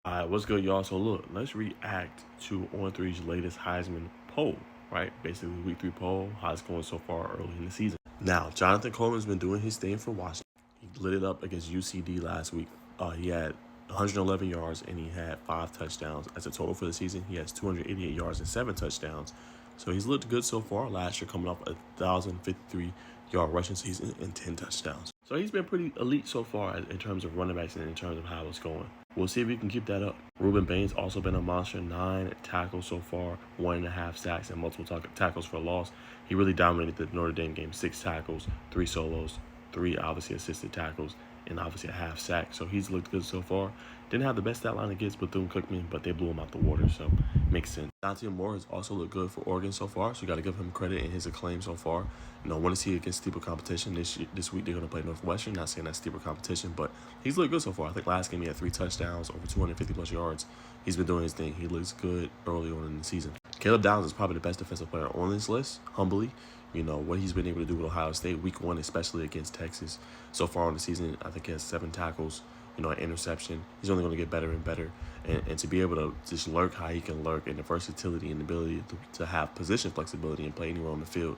All right, what's good, y'all? So look, let's react to On3's latest Heisman poll, right? Basically, week 3 poll, how it's going so far early in the season. Now, Jonathan Coleman's been doing his thing for Washington. He lit it up against UCD last week. He had 111 yards and he had 5 touchdowns. As a total for the season, he has 288 yards and 7 touchdowns. So he's looked good so far. Last year, coming off a 1,053-yard rushing season and 10 touchdowns. So he's been pretty elite so far in terms of running backs and in terms of how it's going. We'll see if he can keep that up. Ruben Baines also been a monster. 9 tackles so far, 1.5 sacks, and multiple tackles for a loss. He really dominated the Notre Dame game. 6 tackles, 3 solos, 3 obviously assisted tackles, and obviously a half sack. So he's looked good so far. Didn't have the best stat line against Bethune-Cookman, but they blew him out the water, so makes sense. Dante Moore has also looked good for Oregon so far, so you got to give him credit in his acclaim so far. Want to see against steeper competition this week. They're going to play Northwestern. Not saying that's steeper competition, but he's looked good so far. I think last game he had 3 touchdowns, over 250 plus yards. He's been doing his thing. He looks good early on in the season. Caleb Downs is probably the best defensive player on this list, humbly. What he's been able to do with Ohio State week 1, especially against Texas. So far in the season, I think he has 7 tackles, an interception. He's only going to get better and better. And to be able to just lurk how he can lurk, and the versatility and the ability to have position flexibility and play anywhere on the field,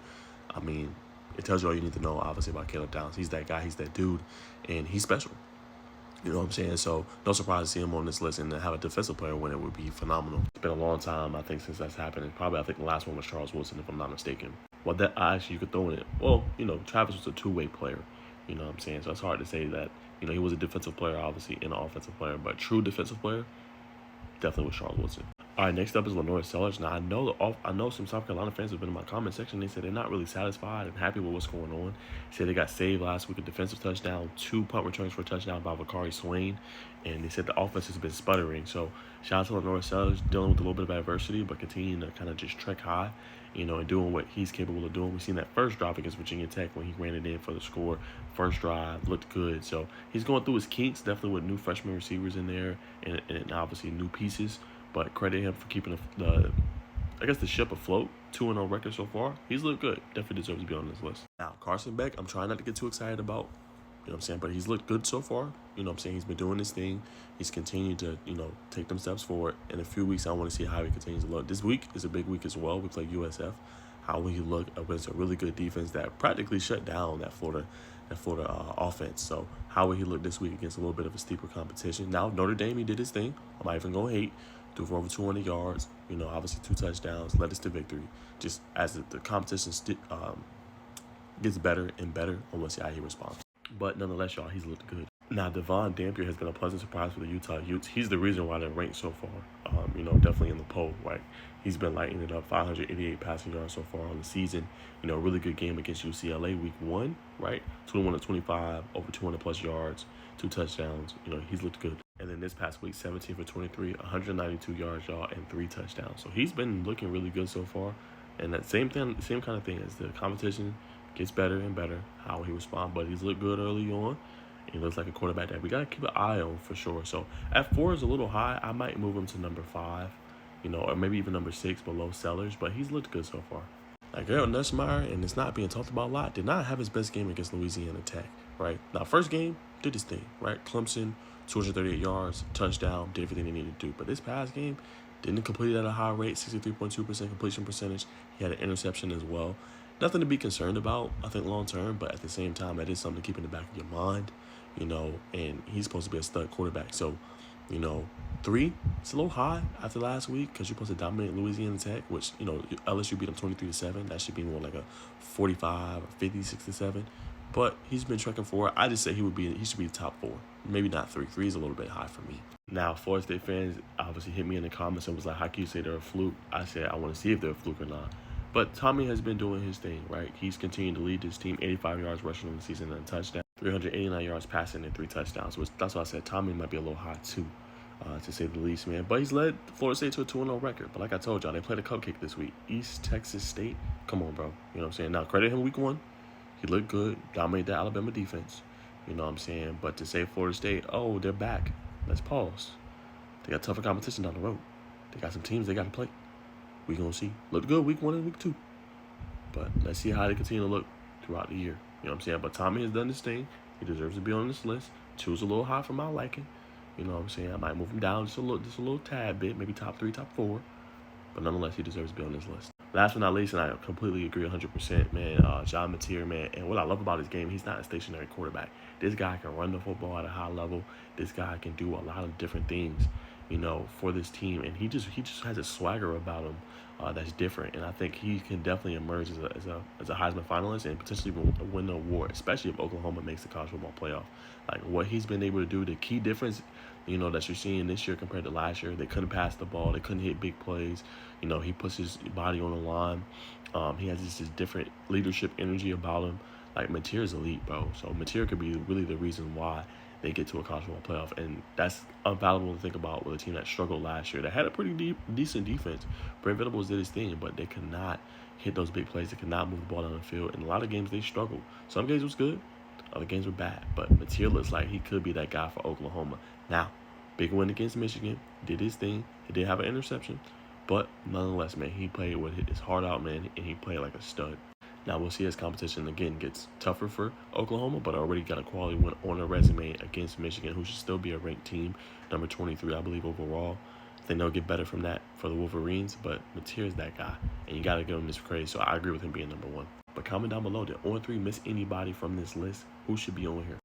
I mean, it tells you all you need to know, obviously, about Caleb Downs. He's that guy. He's that dude. And he's special. You know what I'm saying? So no surprise to see him on this list, and to have a defensive player win it would be phenomenal. It's been a long time, I think, since that's happened. And probably, I think the last one was Charles Wilson, if I'm not mistaken. Well, that actually you could throw in it. Well, Travis was a two-way player. You know what I'm saying? So it's hard to say that, he was a defensive player, obviously, and an offensive player. But true defensive player, definitely was Charles Wilson. All right, next up is Lenore Sellers. Now, I know some South Carolina fans have been in my comment section. They said they're not really satisfied and happy with what's going on. They said they got saved last week, a defensive touchdown, 2 punt returns for a touchdown by Vakari Swain. And they said the offense has been sputtering. So shout out to Lenore Sellers, dealing with a little bit of adversity, but continuing to kind of just trek high, and doing what he's capable of doing. We've seen that first drive against Virginia Tech when he ran it in for the score. First drive, looked good. So he's going through his kinks, definitely with new freshman receivers in there and obviously new pieces. But credit him for keeping the ship afloat. 2-0 record so far. He's looked good. Definitely deserves to be on this list. Now, Carson Beck, I'm trying not to get too excited about, but he's looked good so far. He's been doing his thing. He's continued to, take them steps forward. In a few weeks, I want to see how he continues to look. This week is a big week as well. We play USF. How will he look against a really good defense that practically shut down that Florida offense? So how will he look this week against a little bit of a steeper competition? Now, Notre Dame, he did his thing. I'm not even going to hate. Threw for over 200 yards, obviously 2 touchdowns, led us to victory. Just as the competition gets better and better, I want to see how he responds. But nonetheless, y'all, he's looked good. Now, Devon Dampier has been a pleasant surprise for the Utah Utes. He's the reason why they're ranked so far, definitely in the poll, right? He's been lighting it up, 588 passing yards so far on the season. Really good game against UCLA week 1, right? 21-25, over 200 plus yards, 2 touchdowns. He's looked good. And then this past week, 17 for 23, 192 yards, y'all, and 3 touchdowns. So he's been looking really good so far. And that same kind of thing as the competition gets better and better, how he responds. But he's looked good early on. He looks like a quarterback that we got to keep an eye on for sure. So at 4 is a little high. I might move him to number 5, or maybe even number 6 below Sellers. But he's looked good so far. Like Gerald Nussmeier, and it's not being talked about a lot, did not have his best game against Louisiana Tech, right? Now, first game, did his thing, right? Clemson, 238 yards, touchdown, did everything they needed to do. But this past game, didn't complete at a high rate, 63.2% completion percentage. He had an interception as well. Nothing to be concerned about, I think, long term, but at the same time, that is something to keep in the back of your mind, and he's supposed to be a stud quarterback. So, 3, it's a little high after last week because you're supposed to dominate Louisiana Tech, which, LSU beat them 23-7. That should be more like a 45 or 56-7. But he's been trekking forward. I just say he should be top 4. Maybe not 3. 3 is a little bit high for me. Now, Florida State fans obviously hit me in the comments and was like, how can you say they're a fluke? I said, I want to see if they're a fluke or not. But Tommy has been doing his thing, right? He's continued to lead his team, 85 yards rushing on the season and a touchdown, 389 yards passing and 3 touchdowns. That's why I said Tommy might be a little high too, to say the least, man. But he's led Florida State to a 2-0 record. But like I told y'all, they played a cupcake this week. East Texas State. Come on, bro. You know what I'm saying? Now, credit him week 1. He looked good, dominated the Alabama defense. You know what I'm saying? But to say Florida State, oh, they're back. Let's pause. They got tougher competition down the road. They got some teams they got to play. We going to see. Looked good week 1 and week 2. But let's see how they continue to look throughout the year. You know what I'm saying? But Tommy has done his thing. He deserves to be on this list. 2's a little high for my liking. You know what I'm saying? I might move him down just a little tad bit, maybe top 3, top 4. But nonetheless, he deserves to be on this list. Last but not least, and I completely agree 100%, man, John Mateer, man. And what I love about his game, he's not a stationary quarterback. This guy can run the football at a high level. This guy can do a lot of different things, you know, for this team. And he just has a swagger about him that's different. And I think he can definitely emerge as a Heisman finalist and potentially win the award, especially if Oklahoma makes the college football playoff. Like what he's been able to do, the key difference, you know, that you're seeing this year compared to last year. They couldn't pass the ball. They couldn't hit big plays. You know, he puts his body on the line. He has this different leadership energy about him. Like, Mateer's elite, bro. So Mateer could be really the reason why they get to a college football playoff. And that's unvaluable to think about with a team that struggled last year. That had a pretty decent defense. Brent Venables did his thing, but they could not hit those big plays. They could not move the ball down the field. In a lot of games, they struggled. Some games was good. Other games were bad. But Mateer looks like he could be that guy for Oklahoma. Now, big win against Michigan. Did his thing. He did have an interception. But nonetheless, man, he played with his heart out, man, and he played like a stud. Now, we'll see as competition, again, gets tougher for Oklahoma, but already got a quality win on a resume against Michigan, who should still be a ranked team, number 23, I believe, overall. I think they'll get better from that for the Wolverines, but Mateer's that guy, and you got to give him this praise, so I agree with him being number 1. But comment down below, did On3 miss anybody from this list? Who should be on here?